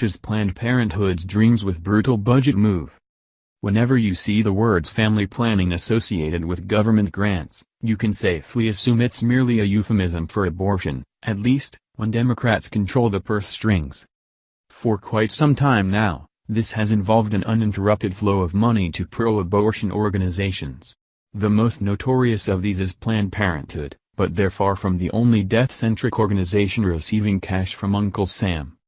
crushes Planned Parenthood's dreams with brutal budget move. Whenever you see the words family planning associated with government grants, you can safely assume it's merely a euphemism for abortion, at least, when Democrats control the purse strings. For quite some time now, this has involved an uninterrupted flow of money to pro-abortion organizations. The most notorious of these is Planned Parenthood, but they're far from the only death-centric organization receiving cash from Uncle Sam.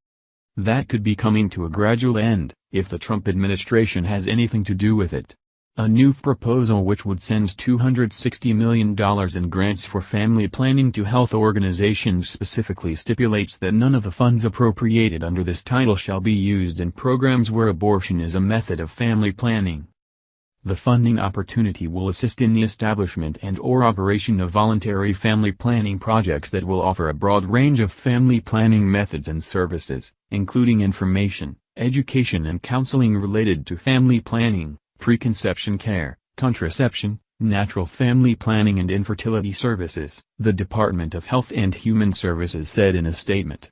That could be coming to a gradual end, if the Trump administration has anything to do with it. A new proposal which would send $260 million in grants for family planning to health organizations specifically stipulates that none of the funds appropriated under this title shall be used in programs where abortion is a method of family planning. The funding opportunity will assist in the establishment and/or operation of voluntary family planning projects that will offer a broad range of family planning methods and services, including information, education and counseling related to family planning, preconception care, contraception, natural family planning and infertility services, the Department of Health and Human Services said in a statement.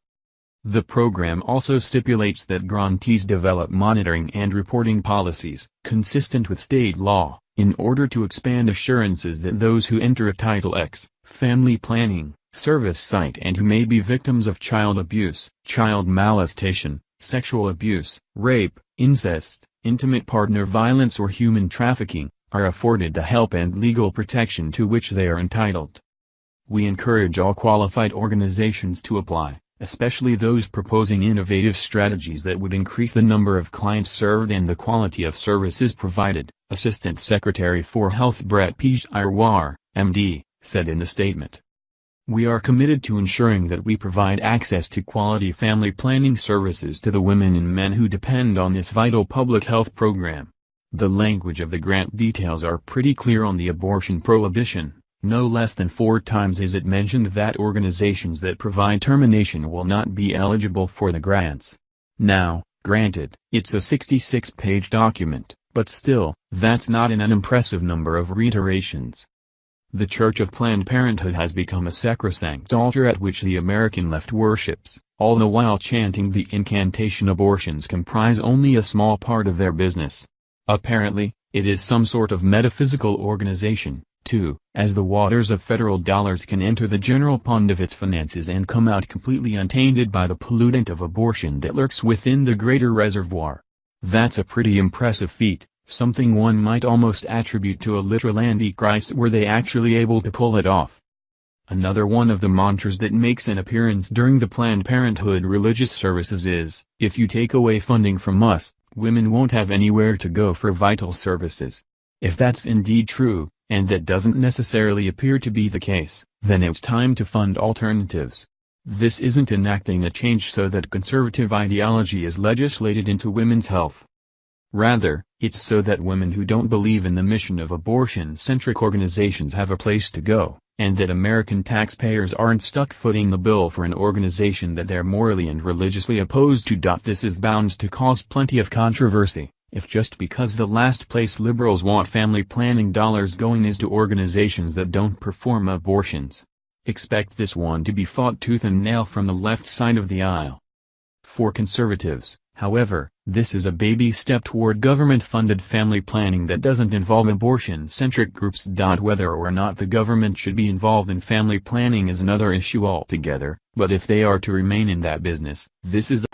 The program also stipulates that grantees develop monitoring and reporting policies, consistent with state law, in order to expand assurances that those who enter a Title X, family planning, service site and who may be victims of child abuse, child molestation, sexual abuse, rape, incest, intimate partner violence or human trafficking, are afforded the help and legal protection to which they are entitled. We encourage all qualified organizations to apply, especially those proposing innovative strategies that would increase the number of clients served and the quality of services provided, Assistant Secretary for Health Brett Pejirwar, MD, said in the statement. We are committed to ensuring that we provide access to quality family planning services to the women and men who depend on this vital public health program. The language of the grant details are pretty clear on the abortion prohibition. No less than 4 times is it mentioned that organizations that provide termination will not be eligible for the grants. Now, granted, it's a 66-page document, but still, that's not an unimpressive number of reiterations. The Church of Planned Parenthood has become a sacrosanct altar at which the American left worships, all the while chanting the incantation abortions comprise only a small part of their business. Apparently, it is some sort of metaphysical organization, too, as the waters of federal dollars can enter the general pond of its finances and come out completely untainted by the pollutant of abortion that lurks within the greater reservoir. That's a pretty impressive feat, something one might almost attribute to a literal antichrist were they actually able to pull it off. Another one of the mantras that makes an appearance during the Planned Parenthood religious services is, if you take away funding from us, women won't have anywhere to go for vital services. If that's indeed true, and that doesn't necessarily appear to be the case, then it's time to fund alternatives. This isn't enacting a change so that conservative ideology is legislated into women's health. Rather, it's so that women who don't believe in the mission of abortion-centric organizations have a place to go, and that American taxpayers aren't stuck footing the bill for an organization that they're morally and religiously opposed to. This is bound to cause plenty of controversy, if just because the last place liberals want family planning dollars going is to organizations that don't perform abortions. Expect this one to be fought tooth and nail from the left side of the aisle. For conservatives, however, this is a baby step toward government-funded family planning that doesn't involve abortion-centric groups. Whether or not the government should be involved in family planning is another issue altogether, but if they are to remain in that business, this is